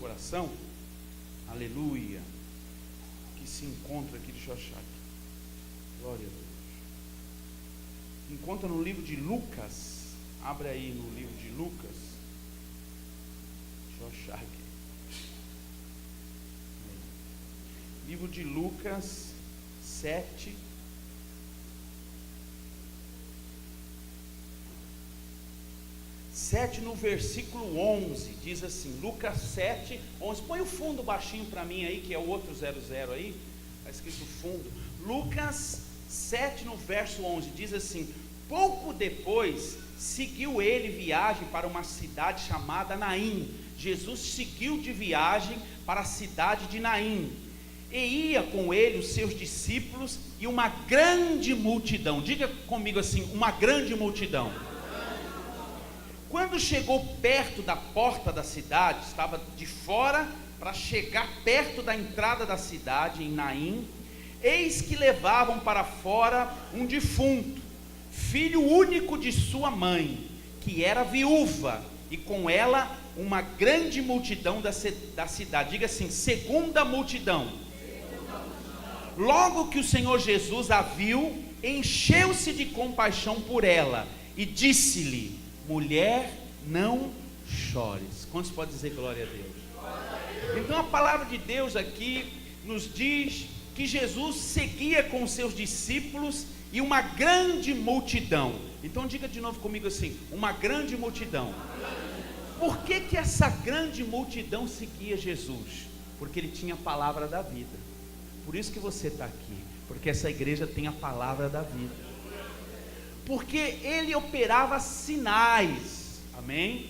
coração, aleluia, que se encontra aqui, deixa eu achar aqui, glória a Deus, encontra no livro de Lucas, abre aí no livro de Lucas, deixa eu achar aqui, livro de Lucas 7, no versículo 11, diz assim, Lucas 7, 11, põe o fundo baixinho para mim aí, que é o outro 00 aí, está escrito fundo, Lucas 7 no verso 11, diz assim, pouco depois, seguiu ele viagem para uma cidade chamada Naim. Jesus seguiu de viagem para a cidade de Naim, e ia com ele os seus discípulos e uma grande multidão, diga comigo assim, uma grande multidão. Quando chegou perto da porta da cidade, estava de fora para chegar perto da entrada da cidade, em Naim, eis que levavam para fora um defunto, filho único de sua mãe, que era viúva, e com ela uma grande multidão da cidade, diga assim, segunda multidão. Logo que o Senhor Jesus a viu, encheu-se de compaixão por ela, e disse-lhe, mulher, não chores. Quantos podem dizer glória a Deus? Então a palavra de Deus aqui nos diz que Jesus seguia com os seus discípulos e uma grande multidão. Então diga de novo comigo assim, uma grande multidão. Por que essa grande multidão seguia Jesus? Porque ele tinha a palavra da vida. Por isso que você está aqui, porque essa igreja tem a palavra da vida. Porque ele operava sinais, amém?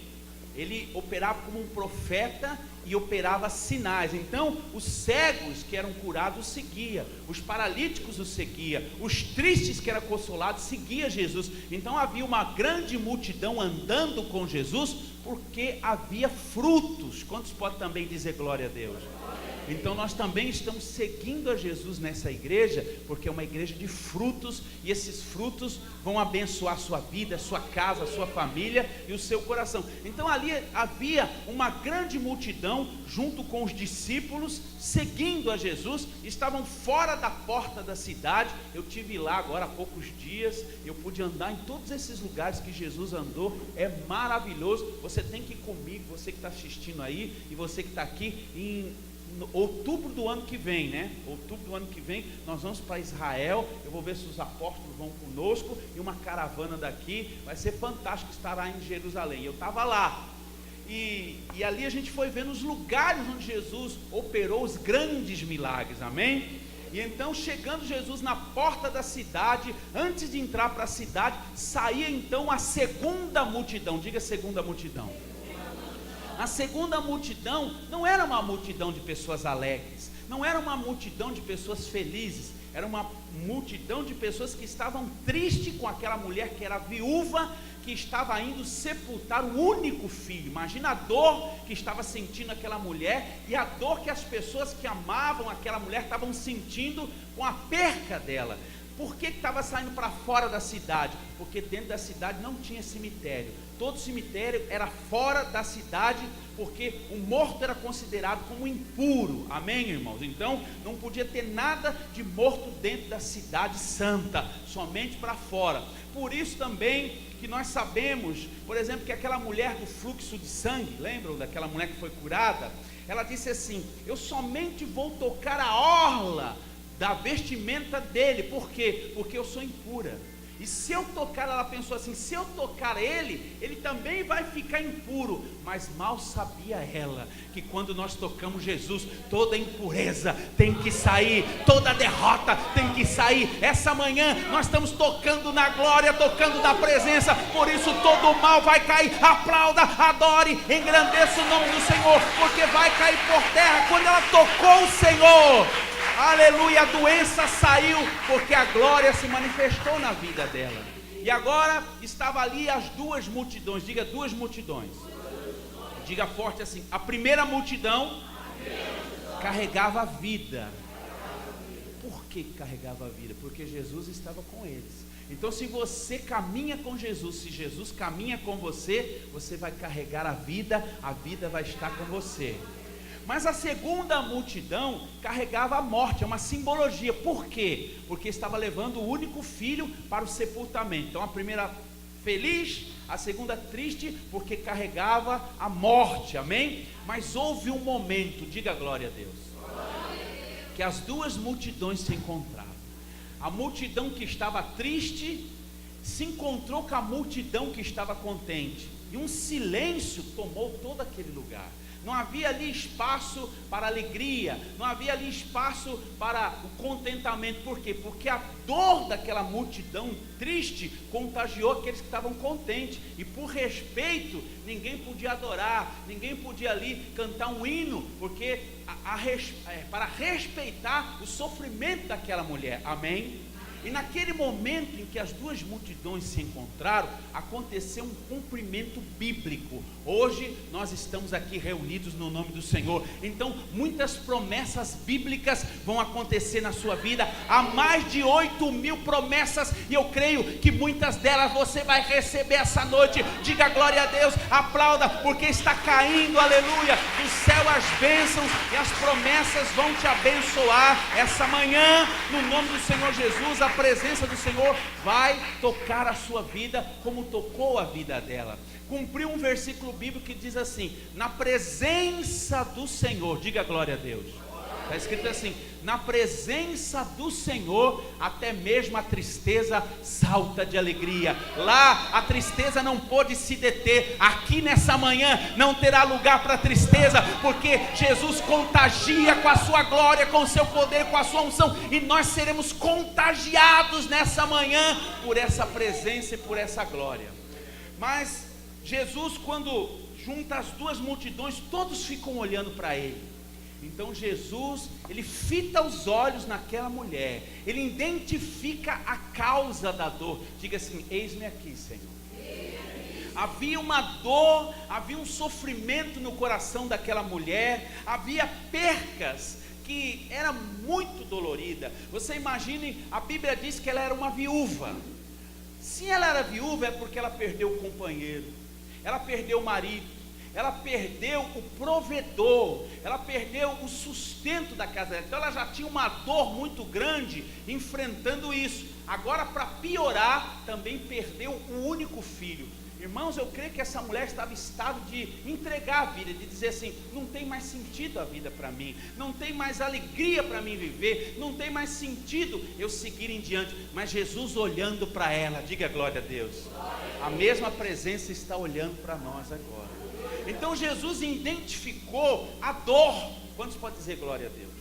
Ele operava como um profeta e operava sinais. Então os cegos que eram curados seguia, os paralíticos os seguia, os tristes que eram consolados seguia Jesus. Então havia uma grande multidão andando com Jesus, porque havia frutos. Quantos podem também dizer glória a Deus? Então nós também estamos seguindo a Jesus nessa igreja, porque é uma igreja de frutos, e esses frutos vão abençoar a sua vida, a sua casa, a sua família e o seu coração. Então ali havia uma grande multidão junto com os discípulos, seguindo a Jesus, estavam fora da porta da cidade. Eu tive lá agora há poucos dias, eu pude andar em todos esses lugares que Jesus andou, é maravilhoso. Você tem que ir comigo, você que está assistindo aí, e você que está aqui em outubro do ano que vem, né? Outubro do ano que vem, nós vamos para Israel. Eu vou ver se os apóstolos vão conosco, e uma caravana daqui, vai ser fantástico estar lá em Jerusalém. Eu estava lá, e ali a gente foi vendo os lugares onde Jesus operou os grandes milagres, amém? E então, chegando Jesus na porta da cidade, antes de entrar para a cidade, saía então a segunda multidão, diga segunda multidão. A segunda multidão não era uma multidão de pessoas alegres, não era uma multidão de pessoas felizes, era uma multidão de pessoas que estavam tristes com aquela mulher que era viúva, que estava indo sepultar o único filho. Imagina a dor que estava sentindo aquela mulher, e a dor que as pessoas que amavam aquela mulher estavam sentindo com a perca dela. Por que estava saindo para fora da cidade? Porque dentro da cidade não tinha cemitério. Todo cemitério era fora da cidade, porque o morto era considerado como impuro, amém, irmãos? Então não podia ter nada de morto dentro da cidade santa, somente para fora. Por isso também que nós sabemos, por exemplo, que aquela mulher do fluxo de sangue, lembram daquela mulher que foi curada? Ela disse assim, eu somente vou tocar a orla da vestimenta dele. Por quê? Porque eu sou impura. E se eu tocar, ela pensou assim, se eu tocar ele, ele também vai ficar impuro. Mas mal sabia ela, que quando nós tocamos Jesus, toda impureza tem que sair, toda derrota tem que sair. Essa manhã nós estamos tocando na glória, tocando na presença, por isso todo o mal vai cair. Aplauda, adore, engrandeça o nome do Senhor, porque vai cair por terra. Quando ela tocou o Senhor, aleluia, a doença saiu, porque a glória se manifestou na vida dela. E agora estava ali as duas multidões, diga duas multidões, diga forte assim, a primeira multidão carregava a vida. Por que carregava a vida? Porque Jesus estava com eles. Então se você caminha com Jesus, se Jesus caminha com você, você vai carregar a vida vai estar com você. Mas a segunda multidão carregava a morte, é uma simbologia. Por quê? Porque estava levando o único filho para o sepultamento. Então a primeira feliz, a segunda triste, porque carregava a morte, amém? Mas houve um momento, diga glória a Deus, que as duas multidões se encontraram. A multidão que estava triste se encontrou com a multidão que estava contente, e um silêncio tomou todo aquele lugar. Não havia ali espaço para alegria, não havia ali espaço para o contentamento. Por quê? Porque a dor daquela multidão triste contagiou aqueles que estavam contentes, e por respeito, ninguém podia adorar, ninguém podia ali cantar um hino, porque para respeitar o sofrimento daquela mulher, amém? E naquele momento em que as duas multidões se encontraram, aconteceu um cumprimento bíblico. Hoje nós estamos aqui reunidos no nome do Senhor, então muitas promessas bíblicas vão acontecer na sua vida. Há mais de 8.000 promessas, e eu creio que muitas delas você vai receber essa noite. Diga glória a Deus, aplauda, porque está caindo, aleluia, do céu as bênçãos, e as promessas vão te abençoar essa manhã, no nome do Senhor Jesus. A presença do Senhor vai tocar a sua vida como tocou a vida dela. Cumpriu um versículo bíblico que diz assim: na presença do Senhor, diga glória a Deus. Está escrito assim: na presença do Senhor, até mesmo a tristeza salta de alegria. Lá a tristeza não pôde se deter. Aqui nessa manhã não terá lugar para tristeza, porque Jesus contagia com a sua glória, com o seu poder, com a sua unção, e nós seremos contagiados nessa manhã por essa presença e por essa glória. Mas Jesus, quando junta as duas multidões, todos ficam olhando para ele. Então Jesus, ele fita os olhos naquela mulher, ele identifica a causa da dor. Diga assim: eis-me aqui, Senhor. Havia uma dor, havia um sofrimento no coração daquela mulher, havia percas que era muito dolorida. Você imagine, a Bíblia diz que ela era uma viúva. Se ela era viúva é porque ela perdeu o companheiro, ela perdeu o marido, ela perdeu o provedor, ela perdeu o sustento da casa dela. Então ela já tinha uma dor muito grande enfrentando isso. Agora, para piorar, também perdeu o único filho. Irmãos, eu creio que essa mulher estava em estado de entregar a vida, de dizer assim: não tem mais sentido a vida para mim, não tem mais alegria para mim viver, não tem mais sentido eu seguir em diante. Mas Jesus olhando para ela, diga glória a Deus, a mesma presença está olhando para nós agora. Então Jesus identificou a dor. Quantos podem dizer glória a Deus?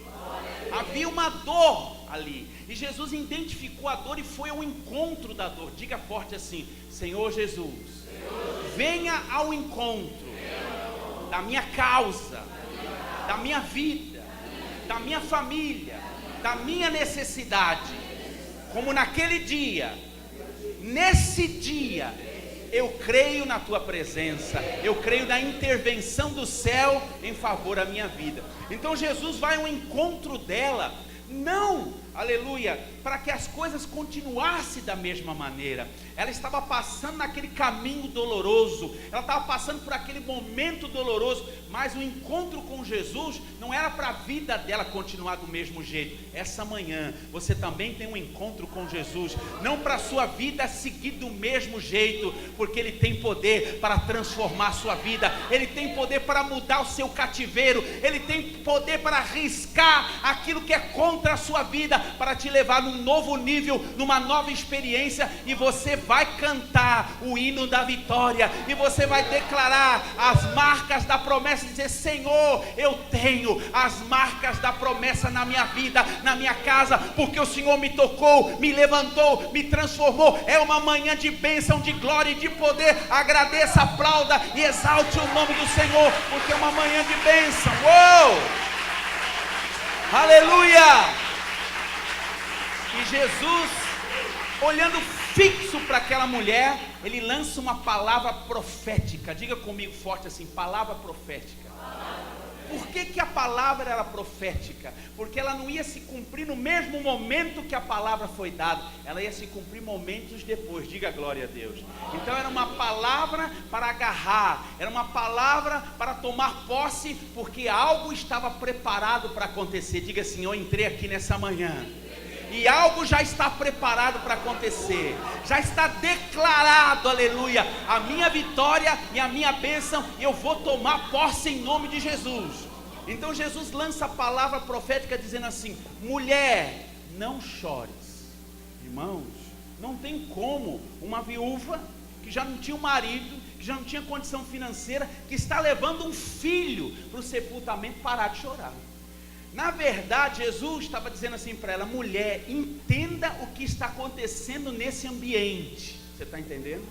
Havia uma dor ali, e Jesus identificou a dor e foi ao encontro da dor. Diga forte assim: Senhor Jesus, venha ao encontro da minha causa, da minha vida, da minha família, da minha necessidade. Como naquele dia, nesse dia, eu creio na tua presença, eu creio na intervenção do céu em favor da minha vida. Então Jesus vai ao encontro dela, não, aleluia, para que as coisas continuassem da mesma maneira. Ela estava passando naquele caminho doloroso, ela estava passando por aquele momento doloroso, mas o encontro com Jesus não era para a vida dela continuar do mesmo jeito. Essa manhã você também tem um encontro com Jesus, não para a sua vida seguir do mesmo jeito, porque Ele tem poder para transformar a sua vida, Ele tem poder para mudar o seu cativeiro, Ele tem poder para arriscar aquilo que é contra a sua vida, para te levar num novo nível, numa nova experiência, e você vai cantar o hino da vitória, e você vai declarar as marcas da promessa, e dizer: Senhor, eu tenho as marcas da promessa na minha vida, na minha casa, porque o Senhor me tocou, me levantou, me transformou. É uma manhã de bênção, de glória e de poder. Agradeça, aplauda e exalte o nome do Senhor, porque é uma manhã de bênção. Uou! Aleluia! E Jesus, olhando fixo para aquela mulher, ele lança uma palavra profética. Diga comigo forte assim: palavra profética. Por que a palavra era profética? Porque ela não ia se cumprir no mesmo momento que a palavra foi dada, ela ia se cumprir momentos depois. Diga glória a Deus. Então era uma palavra para agarrar, era uma palavra para tomar posse, porque algo estava preparado para acontecer. Diga assim: eu entrei aqui nessa manhã e algo já está preparado para acontecer, já está declarado, aleluia, a minha vitória e a minha bênção, e eu vou tomar posse em nome de Jesus. Então Jesus lança a palavra profética dizendo assim: mulher, não chores. Irmãos, não tem como uma viúva que já não tinha um marido, que já não tinha condição financeira, que está levando um filho para o sepultamento, parar de chorar. Na verdade, Jesus estava dizendo assim para ela: mulher, entenda o que está acontecendo nesse ambiente. Você está entendendo?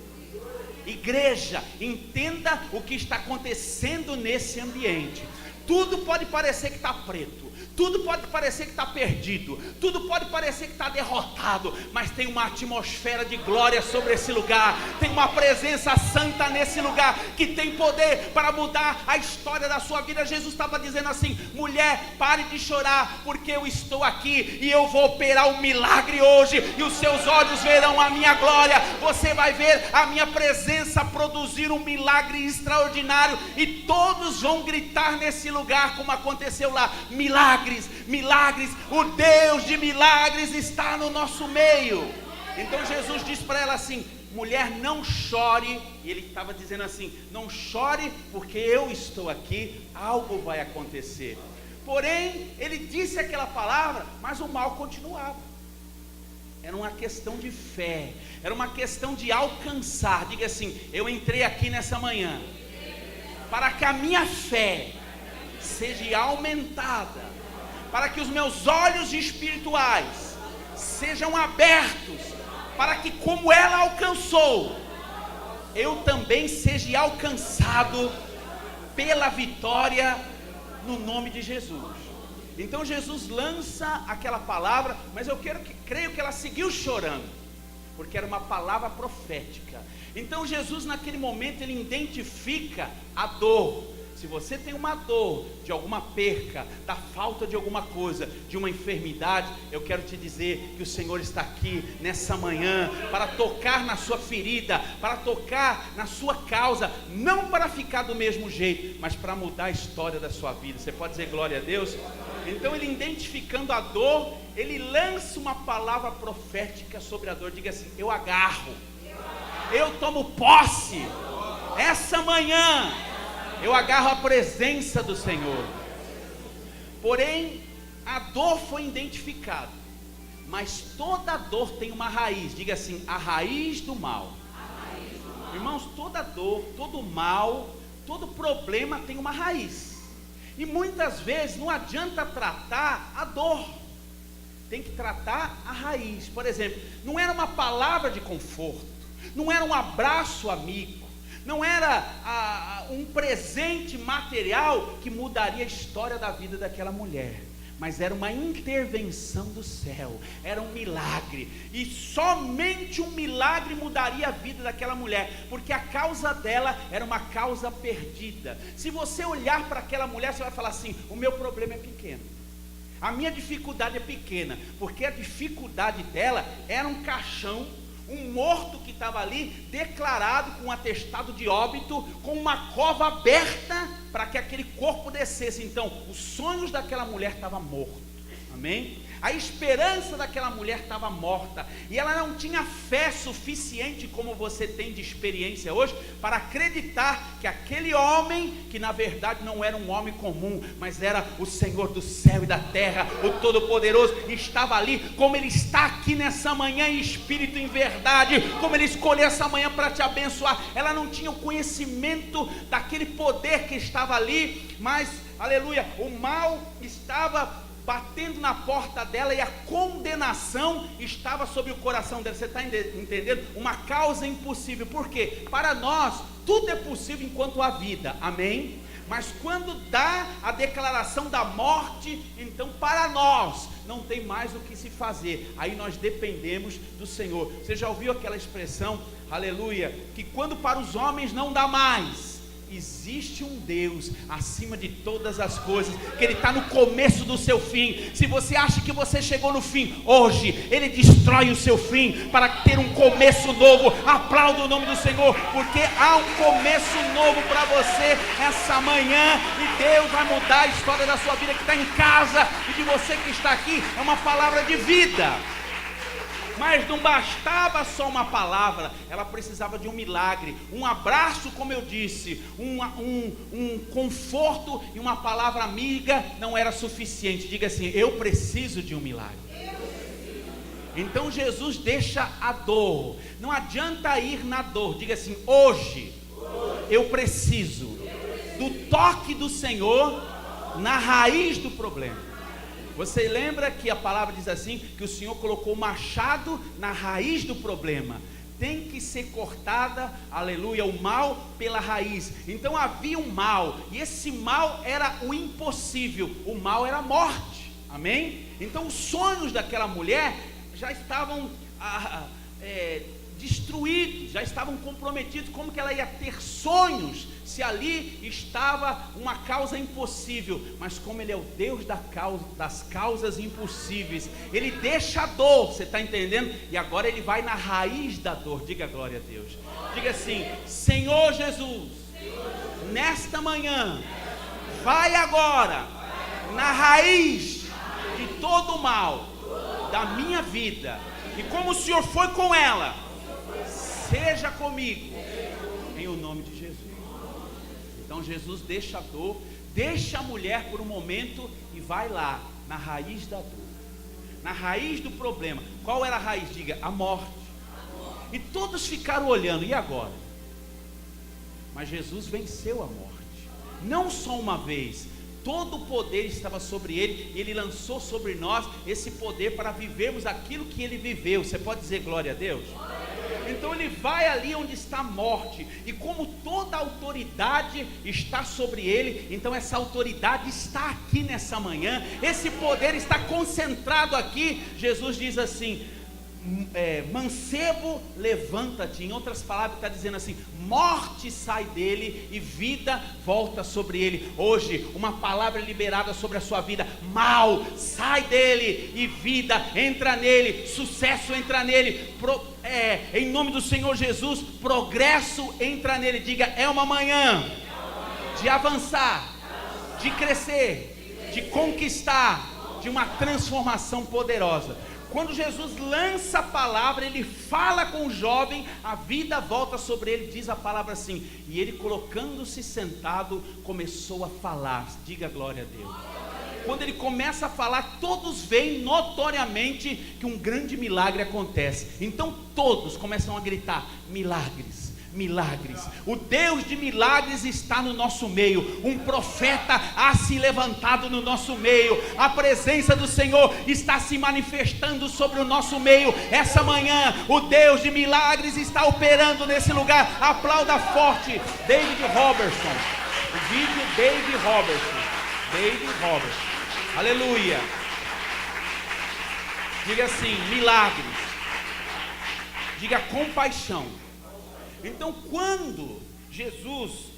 Igreja, entenda o que está acontecendo nesse ambiente. Tudo pode parecer que está preto, tudo pode parecer que está perdido, tudo pode parecer que está derrotado, mas tem uma atmosfera de glória sobre esse lugar, tem uma presença santa nesse lugar, que tem poder para mudar a história da sua vida. Jesus estava dizendo assim: mulher, pare de chorar, porque eu estou aqui, e eu vou operar um milagre hoje, e os seus olhos verão a minha glória, você vai ver a minha presença produzir um milagre extraordinário, e todos vão gritar nesse lugar, como aconteceu lá: milagres, milagres, o Deus de milagres está no nosso meio. Então Jesus disse para ela assim: mulher, não chore. E ele estava dizendo assim: não chore, porque eu estou aqui, algo vai acontecer. Porém, ele disse aquela palavra, mas o mal continuava. Era uma questão de fé, era uma questão de alcançar. Diga assim: eu entrei aqui nessa manhã para que a minha fé seja aumentada, para que os meus olhos espirituais sejam abertos, para que, como ela alcançou, eu também seja alcançado pela vitória no nome de Jesus. Então Jesus lança aquela palavra, mas eu creio que ela seguiu chorando, porque era uma palavra profética. Então Jesus, naquele momento, ele identifica a dor. Se você tem uma dor de alguma perca, da falta de alguma coisa, de uma enfermidade, eu quero te dizer que o Senhor está aqui nessa manhã para tocar na sua ferida, para tocar na sua causa, não para ficar do mesmo jeito, mas para mudar a história da sua vida. Você pode dizer glória a Deus? Então ele, identificando a dor, ele lança uma palavra profética sobre a dor. Diga assim: eu agarro, eu tomo posse, essa manhã eu agarro a presença do Senhor. Porém, a dor foi identificada, mas toda dor tem uma raiz. Diga assim: a raiz do mal. Irmãos, toda dor, todo mal, todo problema tem uma raiz. E muitas vezes não adianta tratar a dor, tem que tratar a raiz. Por exemplo, não era uma palavra de conforto, não era um abraço amigo, não era um presente material que mudaria a história da vida daquela mulher, mas era uma intervenção do céu, era um milagre, e somente um milagre mudaria a vida daquela mulher, porque a causa dela era uma causa perdida. Se você olhar para aquela mulher, você vai falar assim: o meu problema é pequeno, a minha dificuldade é pequena, porque a dificuldade dela era um caixão, um morto que estava ali, declarado com um atestado de óbito, com uma cova aberta para que aquele corpo descesse. Então, os sonhos daquela mulher estavam mortos, amém? A esperança daquela mulher estava morta, e ela não tinha fé suficiente, como você tem de experiência hoje, para acreditar que aquele homem, que na verdade não era um homem comum, mas era o Senhor do céu e da terra, o Todo-Poderoso, estava ali, como Ele está aqui nessa manhã em espírito e em verdade, como Ele escolheu essa manhã para te abençoar. Ela não tinha o conhecimento daquele poder que estava ali, mas, aleluia, o mal estava batendo na porta dela, e a condenação estava sobre o coração dela. Você está entendendo? Uma causa impossível. Por quê? Para nós tudo é possível enquanto há vida, amém? Mas quando dá a declaração da morte, então para nós não tem mais o que se fazer. Aí nós dependemos do Senhor. Você já ouviu aquela expressão, aleluia, que quando para os homens não dá mais, existe um Deus acima de todas as coisas, que Ele está no começo do seu fim. Se você acha que você chegou no fim, hoje Ele destrói o seu fim para ter um começo novo. Aplauda o nome do Senhor, porque há um começo novo para você essa manhã, e Deus vai mudar a história da sua vida, que está em casa, e de você que está aqui. É uma palavra de vida. Mas não bastava só uma palavra, ela precisava de um milagre, um abraço, como eu disse, um conforto, e uma palavra amiga não era suficiente. Diga assim: eu preciso de um milagre. Então Jesus deixa a dor. Não adianta ir na dor. Diga assim: hoje eu preciso do toque do Senhor na raiz do problema. Você lembra que a palavra diz assim, que o Senhor colocou o machado na raiz do problema. Tem que ser cortada, aleluia, o mal pela raiz. Então havia um mal, e esse mal era o impossível. O mal era a morte, amém? Então os sonhos daquela mulher já estavam destruídos, já estavam comprometidos. Como que ela ia ter sonhos se ali estava uma causa impossível? Mas como Ele é o Deus das causas impossíveis, Ele deixa a dor, você está entendendo? E agora Ele vai na raiz da dor. Diga glória a Deus. Diga assim: Senhor Jesus, nesta manhã, vai agora na raiz de todo o mal da minha vida, e como o Senhor foi com ela, seja comigo, em o nome de Jesus. Então Jesus deixa a dor, deixa a mulher por um momento e vai lá na raiz da dor, na raiz do problema. Qual era a raiz? Diga: a morte. E todos ficaram olhando, e agora? Mas Jesus venceu a morte, não só uma vez. Todo o poder estava sobre Ele, e Ele lançou sobre nós esse poder para vivermos aquilo que Ele viveu. Você pode dizer glória a Deus? Então Ele vai ali onde está a morte, e como toda autoridade está sobre Ele, então essa autoridade está aqui nessa manhã, esse poder está concentrado aqui. Jesus diz assim: mancebo, levanta-te. Em outras palavras, está dizendo assim: morte sai dele e vida volta sobre ele. Hoje uma palavra liberada sobre a sua vida: mal sai dele e vida entra nele, sucesso entra nele, em nome do Senhor Jesus, progresso entra nele. Diga: é uma manhã de avançar, de crescer, de conquistar, de uma transformação poderosa. Quando Jesus lança a palavra, Ele fala com o jovem, a vida volta sobre ele. Diz a palavra assim: e ele, colocando-se sentado, começou a falar. Diga glória a Deus. Quando ele começa a falar, todos veem notoriamente que um grande milagre acontece. Então todos começam a gritar: milagres, milagres. O Deus de milagres está no nosso meio. Um profeta há se levantado no nosso meio. A presença do Senhor está se manifestando sobre o nosso meio. Essa manhã o Deus de milagres está operando nesse lugar. Aplauda forte David Robertson. O vídeo David Robertson. Aleluia. Diga assim: milagres. Diga compaixão. Então quando Jesus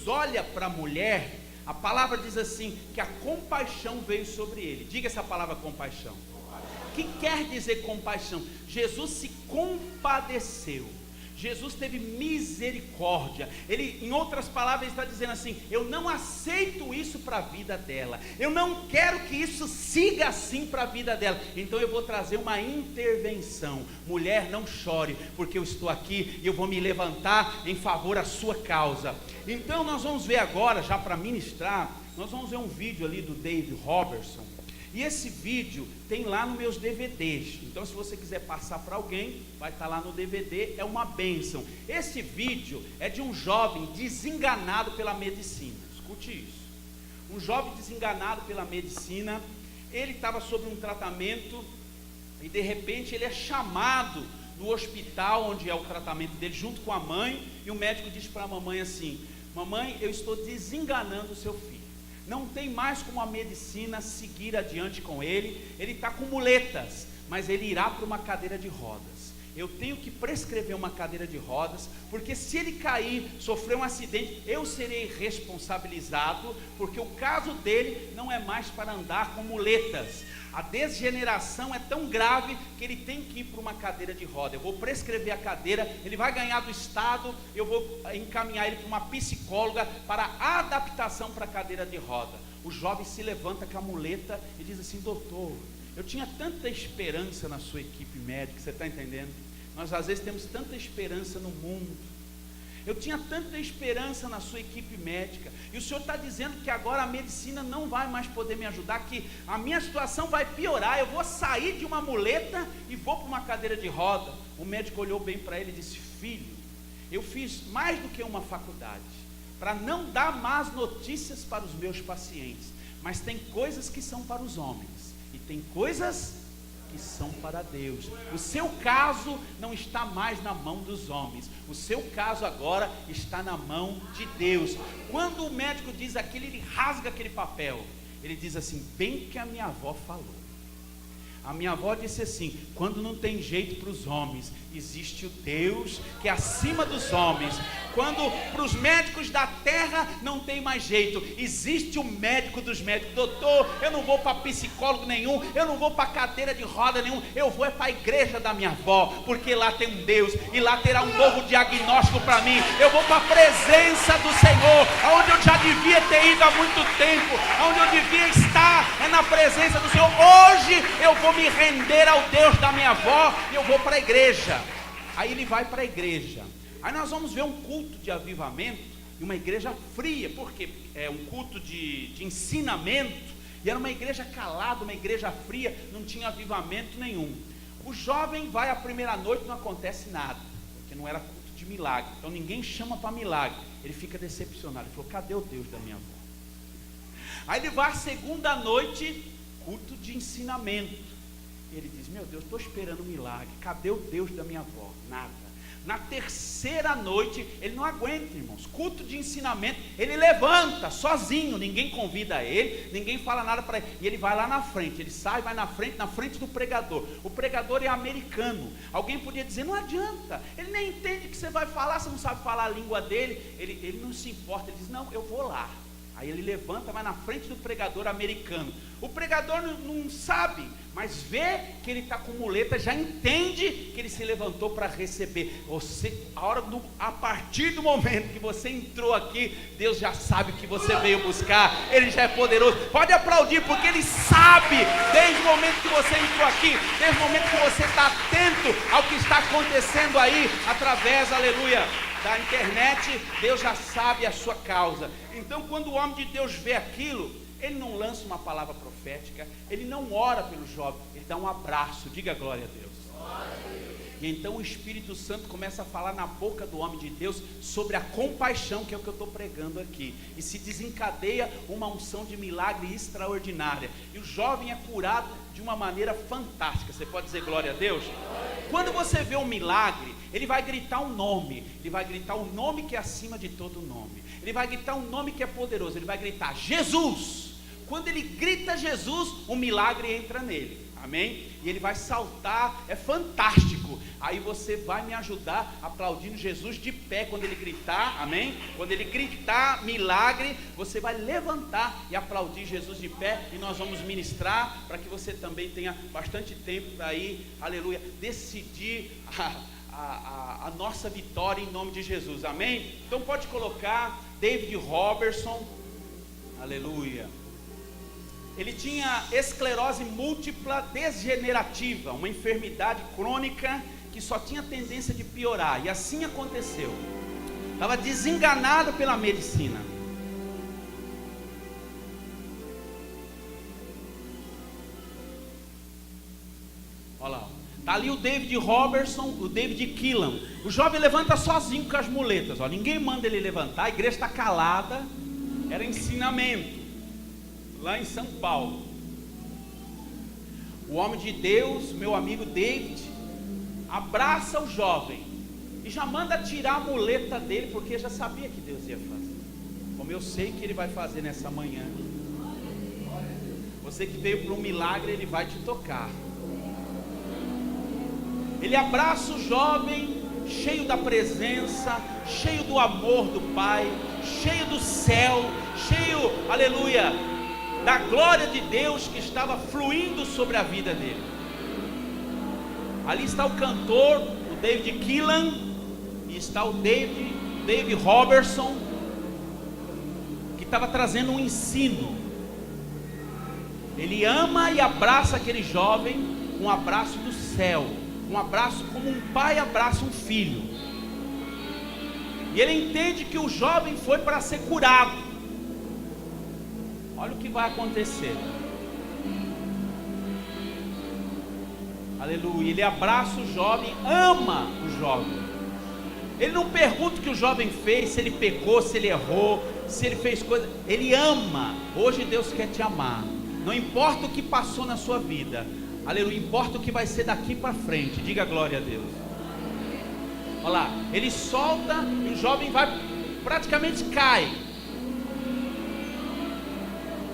olha para a mulher, a palavra diz assim, que a compaixão veio sobre ele. Diga essa palavra: compaixão. O que quer dizer compaixão? Jesus se compadeceu, Jesus teve misericórdia. Ele, em outras palavras, está dizendo assim: eu não aceito isso para a vida dela, eu não quero que isso siga assim para a vida dela, então eu vou trazer uma intervenção. Mulher, não chore, porque eu estou aqui e eu vou me levantar em favor da sua causa. Então nós vamos ver agora, já para ministrar, nós vamos ver um vídeo ali do David Robertson. E esse vídeo tem lá nos meus DVDs. Então se você quiser passar para alguém, vai estar lá no DVD, é uma bênção. Esse vídeo é de um jovem desenganado pela medicina. Escute isso. Um jovem desenganado pela medicina, ele estava sob um tratamento e de repente ele é chamado no hospital onde é o tratamento dele, junto com a mãe, e o médico diz para a mamãe assim: mamãe, eu estou desenganando o seu filho. Não tem mais como a medicina seguir adiante com ele. Ele está com muletas, mas ele irá para uma cadeira de rodas. eu tenho que prescrever uma cadeira de rodas, porque se ele cair, sofrer um acidente, eu serei responsabilizado, porque o caso dele não é mais para andar com muletas. A degeneração é tão grave que ele tem que ir para uma cadeira de roda. Eu vou prescrever a cadeira, ele vai ganhar do Estado, eu vou encaminhar ele para uma psicóloga para adaptação para a cadeira de roda. O jovem se levanta com a muleta e diz assim: doutor, eu tinha tanta esperança na sua equipe médica, você está entendendo? Nós às vezes temos tanta esperança no mundo. Eu tinha tanta esperança na sua equipe médica, e o senhor está dizendo que agora a medicina não vai mais poder me ajudar, que a minha situação vai piorar, eu vou sair de uma muleta e vou para uma cadeira de roda. O médico olhou bem para ele e disse: filho, eu fiz mais do que uma faculdade, para não dar más notícias para os meus pacientes, mas tem coisas que são para os homens, e tem coisas que são para Deus. O seu caso não está mais na mão dos homens, o seu caso agora está na mão de Deus. Quando o médico diz aquilo, ele rasga aquele papel, ele diz assim: bem que a minha avó falou. A minha avó disse assim: quando não tem jeito para os homens, existe o Deus que é acima dos homens. Quando para os médicos da terra não tem mais jeito, existe o médico dos médicos. Doutor, eu não vou para psicólogo nenhum, eu não vou para cadeira de roda nenhum, eu vou para a igreja da minha avó, porque lá tem um Deus, e lá terá um novo diagnóstico para mim. Eu vou para a presença do Senhor, aonde eu já devia ter ido há muito tempo, aonde eu devia estar, é na presença do Senhor. Hoje eu vou me render ao Deus da minha avó, e eu vou para a igreja. Aí ele vai para a igreja. Aí nós vamos ver um culto de avivamento e uma igreja fria, porque é um culto de ensinamento, e era uma igreja calada, uma igreja fria, não tinha avivamento nenhum. O jovem vai a primeira noite, não acontece nada, porque não era culto de milagre, então ninguém chama para milagre. Ele fica decepcionado, ele falou: cadê o Deus da minha avó? Aí ele vai a segunda noite, culto de ensinamento. Ele diz: meu Deus, estou esperando um milagre, cadê o Deus da minha avó? Nada. Na terceira noite, ele não aguenta, irmãos, culto de ensinamento, ele levanta sozinho, ninguém convida ele, ninguém fala nada para ele, e ele vai lá na frente, ele sai, vai na frente do pregador. O pregador é americano. Alguém podia dizer: não adianta, ele nem entende o que você vai falar, você não sabe falar a língua dele. Ele não se importa, ele diz: não, eu vou lá. Aí ele levanta, vai na frente do pregador americano. O pregador não sabe, mas vê que ele está com muleta, já entende que ele se levantou para receber. A partir do momento que você entrou aqui, Deus já sabe o que você veio buscar. Ele já é poderoso. Pode aplaudir, porque Ele sabe, desde o momento que você entrou aqui, desde o momento que você está atento ao que está acontecendo aí, através, aleluia, da internet, Deus já sabe a sua causa. Então, quando o homem de Deus vê aquilo, ele não lança uma palavra profética, ele não ora pelo jovem, ele dá um abraço. Diga glória a Deus. E então o Espírito Santo começa a falar na boca do homem de Deus sobre a compaixão, que é o que eu estou pregando aqui, e se desencadeia uma unção de milagre extraordinária, e o jovem é curado de uma maneira fantástica. Você pode dizer glória a Deus? Quando você vê um milagre, ele vai gritar um nome, ele vai gritar o nome que é acima de todo nome, ele vai gritar um nome que é poderoso, ele vai gritar Jesus. Quando ele grita Jesus, um milagre entra nele, amém? E ele vai saltar, é fantástico. Aí você vai me ajudar aplaudindo Jesus de pé quando ele gritar, amém? Quando ele gritar milagre, você vai levantar e aplaudir Jesus de pé, e nós vamos ministrar para que você também tenha bastante tempo para ir, aleluia, decidir a nossa vitória em nome de Jesus, amém? Então pode colocar David Robertson, aleluia. Ele tinha esclerose múltipla degenerativa, uma enfermidade crônica que só tinha tendência de piorar, e assim aconteceu. Estava desenganado pela medicina. Olha lá, está ali o David Robertson, o David Killam. O jovem levanta sozinho com as muletas, ó. Ninguém manda ele levantar, a igreja está calada. Era ensinamento lá em São Paulo. O homem de Deus, meu amigo David, abraça o jovem e já manda tirar a muleta dele, porque já sabia que Deus ia fazer, como eu sei que Ele vai fazer nessa manhã. Você que veio para um milagre, Ele vai te tocar. Ele abraça o jovem, cheio da presença, cheio do amor do Pai, cheio do céu, cheio, aleluia, da glória de Deus que estava fluindo sobre a vida dele. Ali está o cantor, o David Keelan, e está o Dave Robertson, que estava trazendo um ensino. Ele ama e abraça aquele jovem, um abraço do céu, um abraço como um pai abraça um filho. E ele entende que o jovem foi para ser curado. Olha o que vai acontecer. Aleluia. Ele abraça o jovem, ama o jovem. Ele não pergunta o que o jovem fez, se ele pecou, se ele errou, se ele fez coisa. Ele ama. Hoje Deus quer te amar. Não importa o que passou na sua vida, aleluia, importa o que vai ser daqui para frente. Diga glória a Deus. Olha lá, ele solta e o jovem vai, praticamente cai.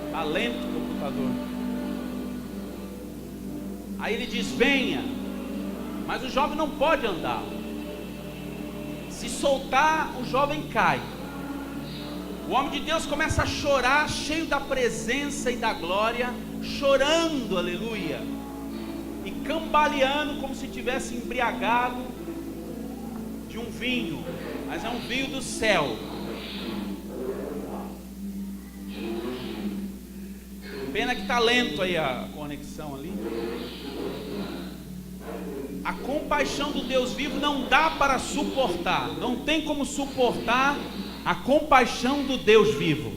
Está lento o computador. Aí ele diz: venha. Mas o jovem não pode andar. Se soltar, o jovem cai. O homem de Deus começa a chorar, cheio da presença e da glória, chorando, aleluia, e cambaleando como se tivesse embriagado de um vinho, mas é um vinho do céu. Pena que está lento aí a conexão ali. A compaixão do Deus vivo não dá para suportar, não tem como suportar a compaixão do Deus vivo.